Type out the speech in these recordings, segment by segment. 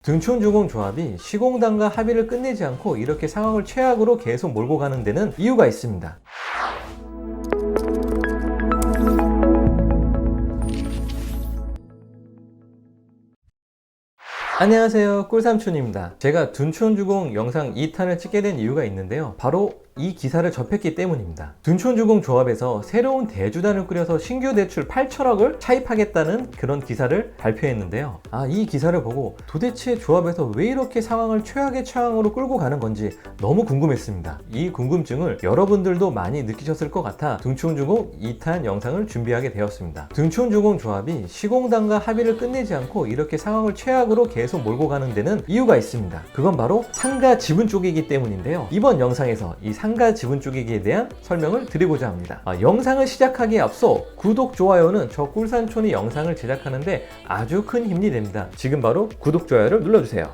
등촌주공조합이 시공단과 합의를 끝내지 않고 이렇게 상황을 최악으로 계속 몰고 가는 데는 이유가 있습니다. 안녕하세요, 꿀삼촌입니다. 제가 둔촌주공 영상 2탄을 찍게 된 이유가 있는데요, 바로 이 기사를 접했기 때문입니다. 둔촌주공조합에서 새로운 대주단을 꾸려서 신규 대출 8천억을 차입하겠다는 그런 기사를 발표했는데요, 이 기사를 보고 도대체 조합에서 왜 이렇게 상황을 최악의 상황으로 끌고 가는 건지 너무 궁금했습니다. 이 궁금증을 여러분들도 많이 느끼셨을 것 같아 둔촌주공 2탄 영상을 준비하게 되었습니다. 둔촌주공조합이 시공단과 합의를 끝내지 않고 이렇게 상황을 최악으로 계속 몰고 가는 데는 이유가 있습니다. 그건 바로 상가 지분 쪽이기 때문인데요, 이번 영상에서 이 상가 지분 쪼개기에 대한 설명을 드리고자 합니다. 영상을 시작하기에 앞서 구독, 좋아요는 저 꿀삼촌이 영상을 제작하는데 아주 큰 힘이 됩니다. 지금 바로 구독, 좋아요를 눌러주세요.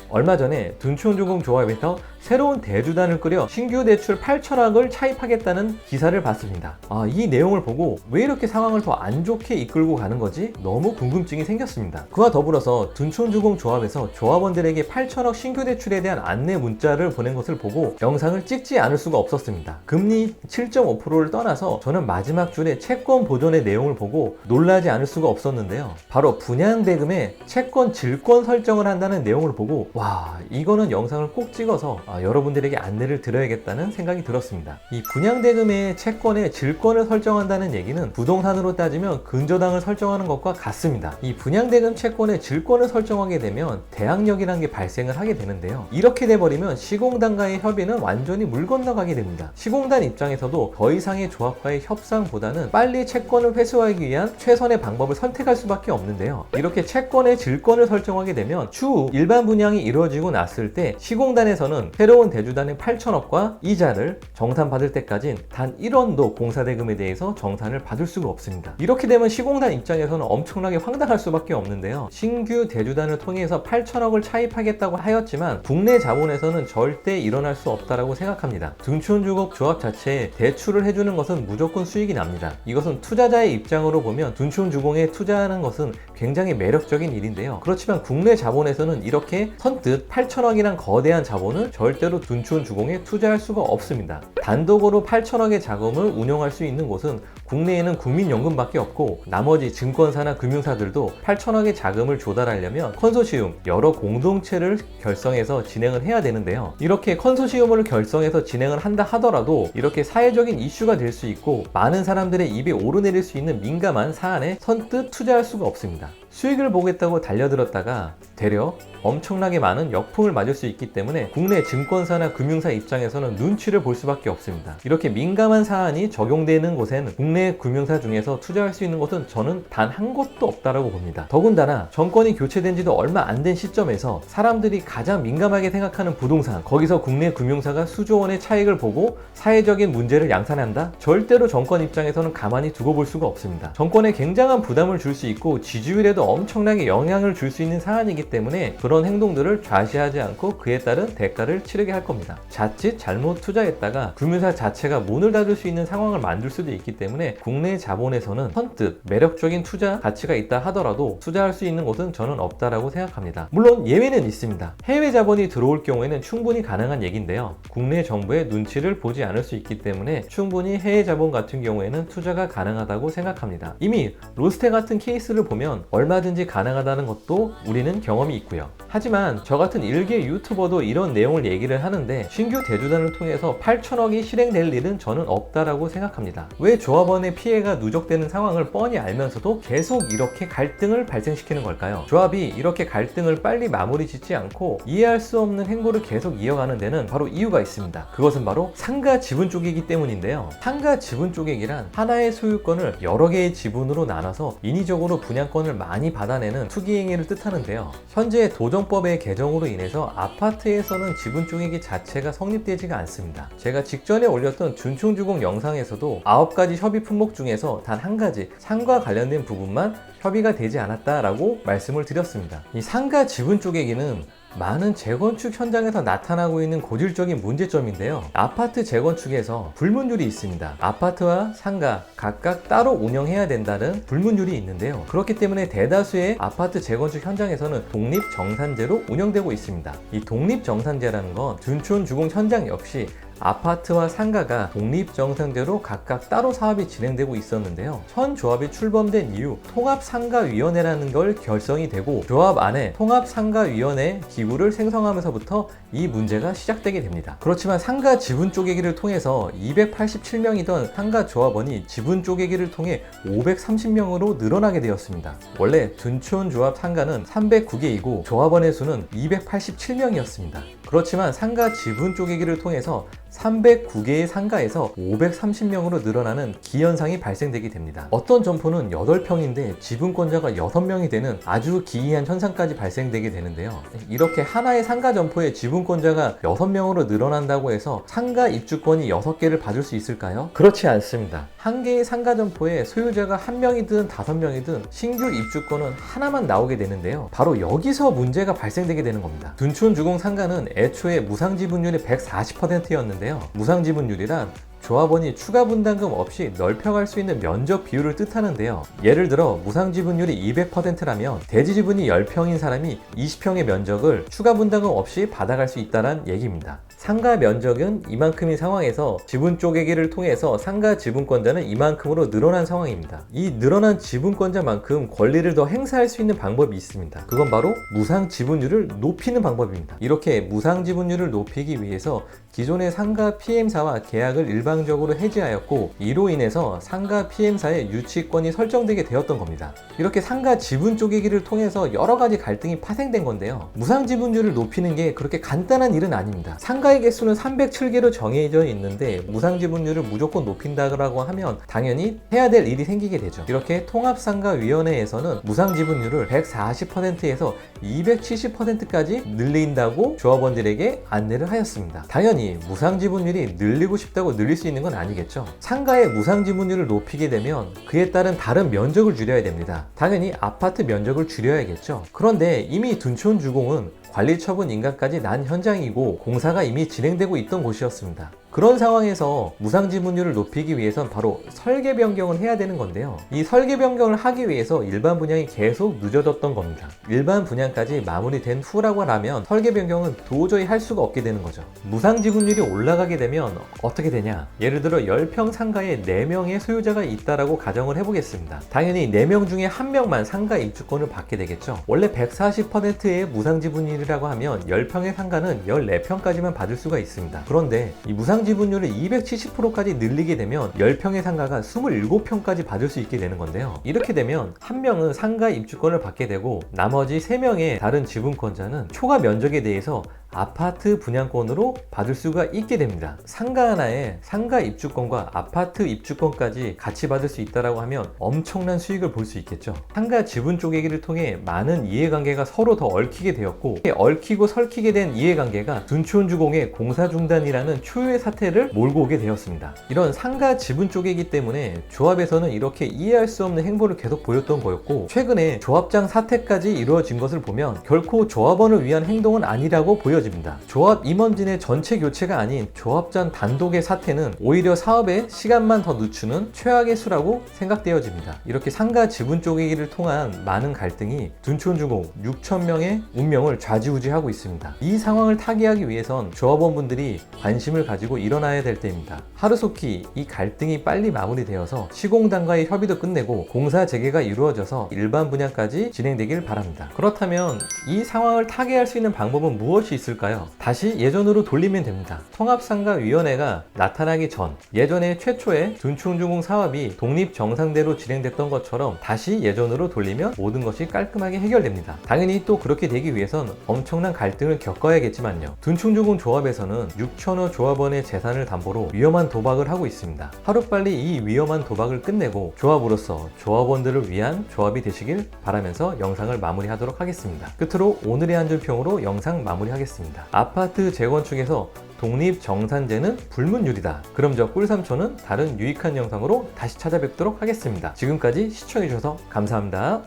얼마 전에 둔촌주공조합에서 새로운 대주단을 꾸려 신규 대출 8천억을 차입하겠다는 기사를 봤습니다. 이 내용을 보고 왜 이렇게 상황을 더 안 좋게 이끌고 가는 거지? 너무 궁금증이 생겼습니다. 그와 더불어서 둔촌주공조합에서 조합원들에게 8천억 신규 대출에 대한 안내 문자를 보낸 것을 보고 영상을 찍지 않을 수가 없었습니다. 금리 7.5%를 떠나서 저는 마지막 줄에 채권 보존의 내용을 보고 놀라지 않을 수가 없었는데요, 바로 분양대금에 채권 질권 설정을 한다는 내용을 보고 와, 이거는 영상을 꼭 찍어서 여러분들에게 안내를 드려야겠다는 생각이 들었습니다. 이 분양대금의 채권의 질권을 설정한다는 얘기는 부동산으로 따지면 근저당을 설정하는 것과 같습니다. 이 분양대금 채권의 질권을 설정하게 되면 대항력이라는 게 발생을 하게 되는데요, 이렇게 돼버리면 시공단과의 협의는 완전히 물 건너가게 됩니다. 시공단 입장에서도 더 이상의 조합과의 협상보다는 빨리 채권을 회수하기 위한 최선의 방법을 선택할 수밖에 없는데요, 이렇게 채권의 질권을 설정하게 되면 추후 일반 분양이 이루어지고 났을 때 시공단에서는 새로운 대주단의 8천억과 이자를 정산받을 때까진 단 1원도 공사대금에 대해서 정산을 받을 수가 없습니다. 이렇게 되면 시공단 입장에서는 엄청나게 황당할 수밖에 없는데요, 신규 대주단을 통해서 8천억을 차입하겠다고 하였지만 국내 자본에서는 절대 일어날 수 없다고 생각합니다. 둔촌주공 조합 자체에 대출을 해주는 것은 무조건 수익이 납니다. 이것은 투자자의 입장으로 보면 둔촌주공에 투자하는 것은 굉장히 매력적인 일인데요, 그렇지만 국내 자본에서는 이렇게 선뜻 8천억이란 거대한 자본을 절대로 둔촌주공에 투자할 수가 없습니다. 단독으로 8천억의 자금을 운용할 수 있는 곳은 국내에는 국민연금밖에 없고, 나머지 증권사나 금융사들도 8천억의 자금을 조달하려면 컨소시움, 여러 공동체를 결성해서 진행을 해야 되는데요, 이렇게 컨소시움을 결성해서 진행을 한다 하더라도 이렇게 사회적인 이슈가 될 수 있고 많은 사람들의 입에 오르내릴 수 있는 민감한 사안에 선뜻 투자할 수가 없습니다. 수익을 보겠다고 달려들었다가 되려 엄청나게 많은 역풍을 맞을 수 있기 때문에 국내 증권사나 금융사 입장에서는 눈치를 볼 수밖에 없습니다. 이렇게 민감한 사안이 적용되는 곳에는 국내 금융사 중에서 투자할 수 있는 곳은 저는 단 한 곳도 없다고 봅니다. 더군다나 정권이 교체된 지도 얼마 안 된 시점에서 사람들이 가장 민감하게 생각하는 부동산, 거기서 국내 금융사가 수조 원의 차익을 보고 사회적인 문제를 양산한다? 절대로 정권 입장에서는 가만히 두고 볼 수가 없습니다. 정권에 굉장한 부담을 줄 수 있고 지지율에도 엄청나게 영향을 줄 수 있는 사안이기 때문에 그런 행동들을 좌시하지 않고 그에 따른 대가를 치르게 할 겁니다. 자칫 잘못 투자했다가 금융사 자체가 문을 닫을 수 있는 상황을 만들 수도 있기 때문에 국내 자본에서는 선뜻 매력적인 투자 가치가 있다 하더라도 투자할 수 있는 곳은 저는 없다라고 생각합니다. 물론 예외는 있습니다. 해외 자본이 들어올 경우에는 충분히 가능한 얘기인데요, 국내 정부의 눈치를 보지 않을 수 있기 때문에 충분히 해외 자본 같은 경우에는 투자가 가능하다고 생각합니다. 이미 로스테 같은 케이스를 보면 얼마든지 가능하다는 것도 우리는 경험이 있고요. 하지만 저 같은 일개 유튜버도 이런 내용을 얘기를 하는데 신규 대주단을 통해서 8천억이 실행될 일은 저는 없다라고 생각합니다. 왜 조합원의 피해가 누적되는 상황을 뻔히 알면서도 계속 이렇게 갈등을 발생시키는 걸까요? 조합이 이렇게 갈등을 빨리 마무리 짓지 않고 이해할 수 없는 행보를 계속 이어가는 데는 바로 이유가 있습니다. 그것은 바로 상가 지분 쪼개기 때문인데요, 상가 지분 쪼개기란 하나의 소유권을 여러 개의 지분으로 나눠서 인위적으로 분양권을 많이 받아내는 투기 행위를 뜻하는데요, 현재 도정법의 개정으로 인해서 아파트에서는 지분 쪼개기 자체가 성립되지가 않습니다. 제가 직전에 올렸던 둔촌주공 영상에서도 9가지 협의 품목 중에서 단 한 가지 상과 관련된 부분만 협의가 되지 않았다라고 말씀을 드렸습니다. 이 상가 지분 쪼개기는 많은 재건축 현장에서 나타나고 있는 고질적인 문제점인데요. 아파트 재건축에서 불문율이 있습니다. 아파트와 상가 각각 따로 운영해야 된다는 불문율이 있는데요. 그렇기 때문에 대다수의 아파트 재건축 현장에서는 독립정산제로 운영되고 있습니다. 이 독립정산제라는 건 둔촌주공 현장 역시 아파트와 상가가 독립정산제로 각각 따로 사업이 진행되고 있었는데요. 현 조합이 출범된 이후 통합상가위원회라는 걸 결성이 되고 조합 안에 통합상가위원회 기구를 생성하면서부터 이 문제가 시작되게 됩니다. 그렇지만 상가 지분 쪼개기를 통해서 287명이던 상가 조합원이 지분 쪼개기를 통해 530명으로 늘어나게 되었습니다. 원래 둔촌조합 상가는 309개이고 조합원의 수는 287명이었습니다. 그렇지만 상가 지분 쪼개기를 통해서 309개의 상가에서 530명으로 늘어나는 기현상이 발생되게 됩니다. 어떤 점포는 8평인데 지분권자가 6명이 되는 아주 기이한 현상까지 발생되게 되는데요. 이렇게 하나의 상가 점포의 지분권자가 6명으로 늘어난다고 해서 상가 입주권이 6개를 받을 수 있을까요? 그렇지 않습니다. 한 개의 상가 점포에 소유자가 1명이든 5명이든 신규 입주권은 하나만 나오게 되는데요. 바로 여기서 문제가 발생되게 되는 겁니다. 둔촌주공 상가는 애초에 무상지분율이 140%였는데요. 무상지분율이란 조합원이 추가 분담금 없이 넓혀갈 수 있는 면적 비율을 뜻하는데요. 예를 들어 무상지분율이 200%라면 대지지분이 10평인 사람이 20평의 면적을 추가 분담금 없이 받아갈 수 있다는 얘기입니다. 상가 면적은 이만큼인 상황에서 지분 쪼개기를 통해서 상가 지분권자는 이만큼으로 늘어난 상황입니다. 이 늘어난 지분권자만큼 권리를 더 행사할 수 있는 방법이 있습니다. 그건 바로 무상 지분율을 높이는 방법입니다. 이렇게 무상 지분율을 높이기 위해서 기존의 상가 PM사와 계약을 일방적으로 해지하였고 이로 인해서 상가 PM사의 유치권이 설정되게 되었던 겁니다. 이렇게 상가 지분 쪼개기를 통해서 여러 가지 갈등이 파생된 건데요. 무상 지분율을 높이는 게 그렇게 간단한 일은 아닙니다. 상가의 개수는 307개로 정해져 있는데 무상 지분율을 무조건 높인다고 하면 당연히 해야 될 일이 생기게 되죠. 이렇게 통합상가위원회에서는 무상 지분율을 140%에서 270%까지 늘린다고 조합원들에게 안내를 하였습니다. 당연히 무상 지분율이 늘리고 싶다고 늘릴 수 있는 건 아니겠죠. 상가의 무상 지분율을 높이게 되면 그에 따른 다른 면적을 줄여야 됩니다. 당연히 아파트 면적을 줄여야겠죠. 그런데 이미 둔촌주공은 관리처분 인가까지 난 현장이고 공사가 이미 진행되고 있던 곳이었습니다. 그런 상황에서 무상 지분율을 높이기 위해선 바로 설계 변경을 해야 되는 건데요. 이 설계 변경을 하기 위해서 일반 분양이 계속 늦어졌던 겁니다. 일반 분양까지 마무리된 후라고 하면 설계 변경은 도저히 할 수가 없게 되는 거죠. 무상 지분율이 올라가게 되면 어떻게 되냐? 예를 들어 10평 상가에 4명의 소유자가 있다라고 가정을 해보겠습니다. 당연히 4명 중에 1명만 상가 입주권을 받게 되겠죠. 원래 140%의 무상 지분율이라고 하면 10평의 상가는 14평까지만 받을 수가 있습니다. 그런데 이 무상 지분율을 270%까지 늘리게 되면 10평의 상가가 27평까지 받을 수 있게 되는 건데요. 이렇게 되면 한 명은 상가 입주권을 받게 되고 나머지 3명의 다른 지분권자는 초과 면적에 대해서 아파트 분양권으로 받을 수가 있게 됩니다. 상가 하나에 상가 입주권과 아파트 입주권까지 같이 받을 수 있다고 하면 엄청난 수익을 볼 수 있겠죠. 상가 지분 쪼개기를 통해 많은 이해관계가 서로 더 얽히게 되었고 얽히고 설키게 된 이해관계가 둔촌주공의 공사 중단이라는 초유의 사태를 몰고 오게 되었습니다. 이런 상가 지분 쪼개기 때문에 조합에서는 이렇게 이해할 수 없는 행보를 계속 보였던 거였고 최근에 조합장 사퇴까지 이루어진 것을 보면 결코 조합원을 위한 행동은 아니라고 보여집니다. 조합 임원진의 전체 교체가 아닌 조합장 단독의 사태는 오히려 사업에 시간만 더 늦추는 최악의 수라고 생각되어집니다. 이렇게 상가 지분 쪼개기를 통한 많은 갈등이 둔촌주공 6,000명의 운명을 좌지우지하고 있습니다. 이 상황을 타개하기 위해선 조합원분들이 관심을 가지고 일어나야 될 때입니다. 하루속히 이 갈등이 빨리 마무리되어서 시공단과의 협의도 끝내고 공사 재개가 이루어져서 일반 분양까지 진행되길 바랍니다. 그렇다면 이 상황을 타개할 수 있는 방법은 무엇이 있을까요? 다시 예전으로 돌리면 됩니다. 통합상가위원회가 나타나기 전 예전에 최초의 둔촌주공 사업이 독립정상대로 진행됐던 것처럼 다시 예전으로 돌리면 모든 것이 깔끔하게 해결됩니다. 당연히 또 그렇게 되기 위해선 엄청난 갈등을 겪어야겠지만요. 둔촌주공 조합에서는 6천여 조합원의 재산을 담보로 위험한 도박을 하고 있습니다. 하루빨리 이 위험한 도박을 끝내고 조합으로서 조합원들을 위한 조합이 되시길 바라면서 영상을 마무리하도록 하겠습니다. 끝으로 오늘의 한줄평으로 영상 마무리하겠습니다. 있습니다. 아파트 재건축에서 독립정산제는 불문율이다. 그럼 저 꿀삼촌은 다른 유익한 영상으로 다시 찾아뵙도록 하겠습니다. 지금까지 시청해주셔서 감사합니다.